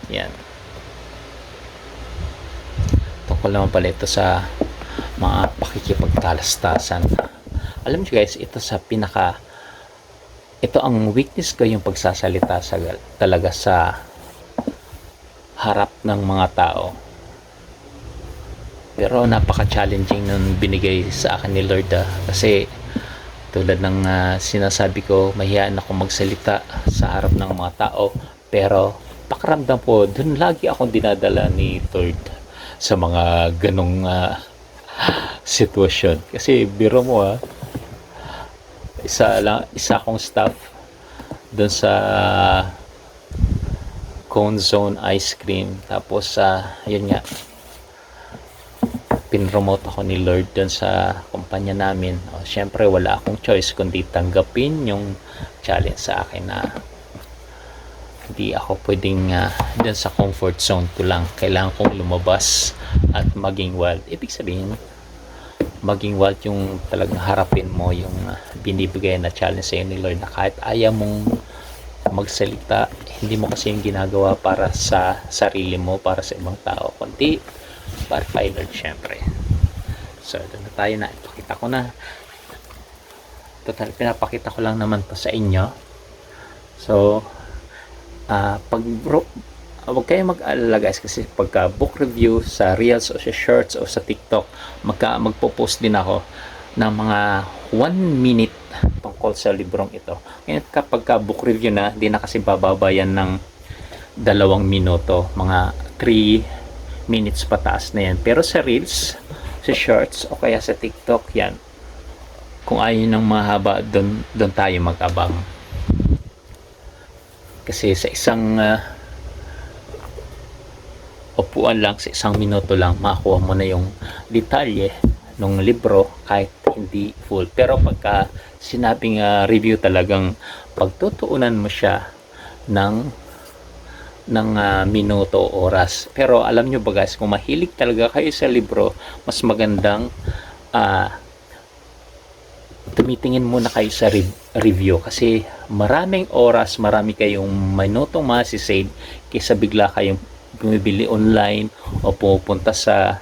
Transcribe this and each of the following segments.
Yan. Tungkol naman pala ito sa mga pakikipagtalastasan. Alam niyo guys, ito ang weakness ko, yung pagsasalita talaga sa harap ng mga tao. Pero napaka-challenging nung binigay sa akin ni Lord, kasi tulad ng sinasabi ko, mahiyaan ako magsalita sa harap ng mga tao, pero pakiramdam ko dun lagi akong dinadala ni Lord sa mga ganong sitwasyon. Kasi biro mo, isa akong staff doon sa Cone Zone Ice Cream, tapos yun nga, pinromote ako ni Lord doon sa kumpanya namin. Syempre wala akong choice kundi tanggapin yung challenge sa akin na hindi ako pwedeng doon sa comfort zone ko lang. Kailangan kong lumabas at maging wild. Ibig sabihin, maging wild yung talagang harapin mo yung binibigay na challenge sa iyo ni Lord, na kahit ayaw mong magsalita, hindi mo kasi yung ginagawa para sa sarili mo, para sa ibang tao, kundi para kay Lord syempre. So doon na tayo, na ipakita ko na, total pinapakita ko lang naman to sa inyo. So huwag kayo mag-alala guys, kasi pagka book review sa Reels o sa Shorts o sa TikTok, magpo-post din ako ng mga 1 minute tungkol sa librong ito. Ngayon kapag book review na, di na kasi bababayan ng 2 minuto, mga 3 minutes pataas na yan. Pero sa Reels, sa Shorts o kaya sa TikTok, yan, kung ayaw ng mahaba, doon tayo mag-abang. Kasi sa isang upuan lang, sa 1 minuto lang, makakuha mo na yung detalye ng libro kahit hindi full. Pero pagka sinabing review, talagang pagtutuunan mo siya ng minuto o oras. Pero alam nyo ba guys, kung mahilig talaga kayo sa libro, mas magandang tumitingin muna kayo sa review, kasi maraming oras, marami kayong minutong masisave kaysa bigla kayong bumibili online o pupunta sa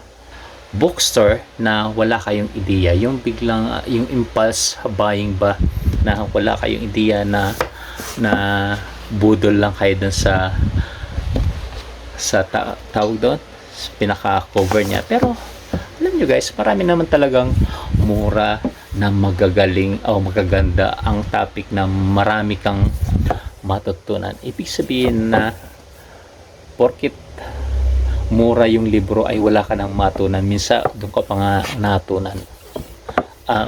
bookstore na wala kayong ideya, yung biglang yung impulse buying ba, na wala kayong ideya, na budol lang kayo dun sa tawag doon, pinaka cover niya. Pero alam nyo guys, marami naman talagang mura na magagaling o magaganda ang topic na marami kang matutunan. Ibig sabihin na porkit mura yung libro ay wala ka nang matunan. Minsan doon ka pa nga natunan,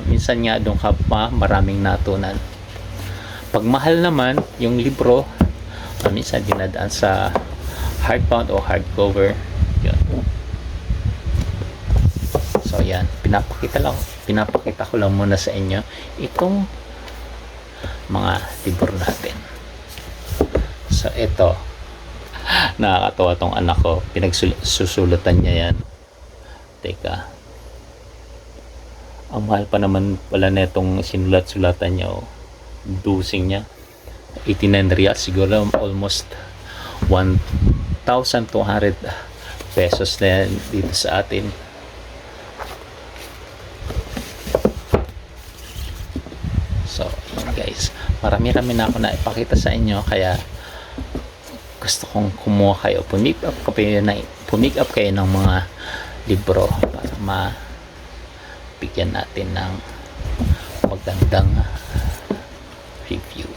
minsan nga doon ka pa maraming natunan. Pag mahal naman yung libro, minsan dinadaan sa hardbound o hardcover. Yun. So yan, pinapakita ko lang muna sa inyo itong mga libro natin. So ito, nakakatawa tong anak ko, pinagsusulatan niya yan. Teka, ang mahal pa naman pala na itong sinulat-sulatan niya, dosing niya, 89 reals, siguro almost 1,200 pesos na yan dito sa atin. So yun guys, marami-rami na ako na ipakita sa inyo, kaya gusto kong kumuha kayo, pumick up kayo ng mga libro para mabigyan natin ng magandang review.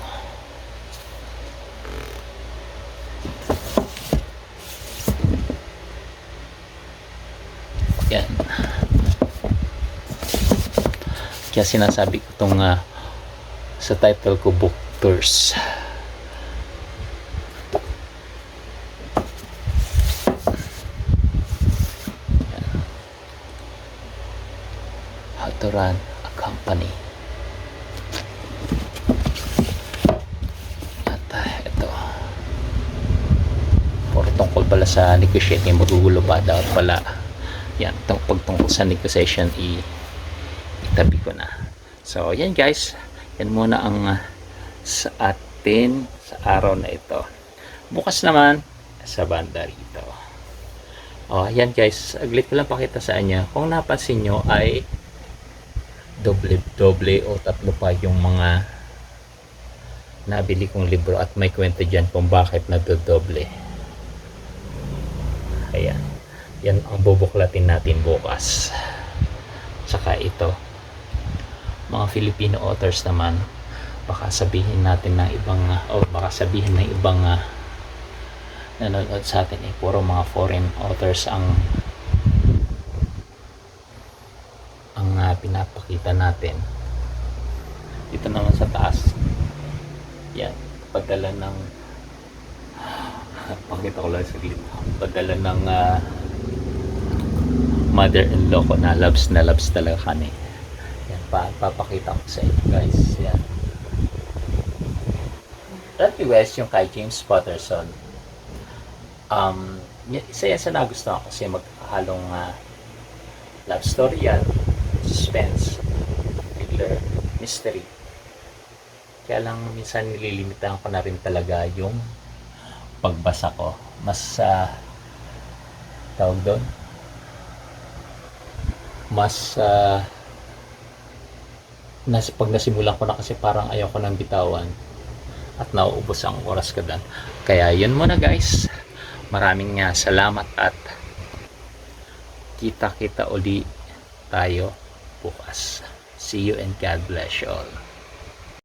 Yan, kaya sinasabi ko itong sa title ko, book tours. How to run a company. At ito, puro tungkol pala sa negotiating, magugulo pa dapat pala yan. Pagtungkol sa negotiation, itabi ko na. So yan guys, yan muna ang sa atin sa araw na ito. Bukas naman sa banda rito. Ayan guys, aglit ko lang pakita sa inyo. Kung napansin nyo ay doble o tatlo pa yung mga nabili kong libro at may kwento dyan kung bakit nagdodoble. Ayan. Yan ang bubuklatin natin bukas. Saka ito. Mga Filipino authors naman, baka sabihin natin ng ibang baka sabihin ng ibang nanonood sa atin puro mga foreign authors ang pinapakita natin. Dito naman sa taas, yan, padala ng pakita ko lang saglit, padala ng mother-in-law ko na loves talaga kami. Yan, papakita ko sa inyo guys. Yan, Randy West yung kay James Patterson. Isa yan sa nagustuhan ko kasi maghalong love story yan, suspense, thriller, mystery. Kaya lang minsan nililimitahan ko na rin talaga yung pagbasa ko. Mas tawag doon, mas pag nasimulan ko na kasi parang ayaw ko nang bitawan at nauubos ang oras ko doon. Kaya yun muna guys, maraming salamat at kita uli tayo bukas. See you and God bless you all.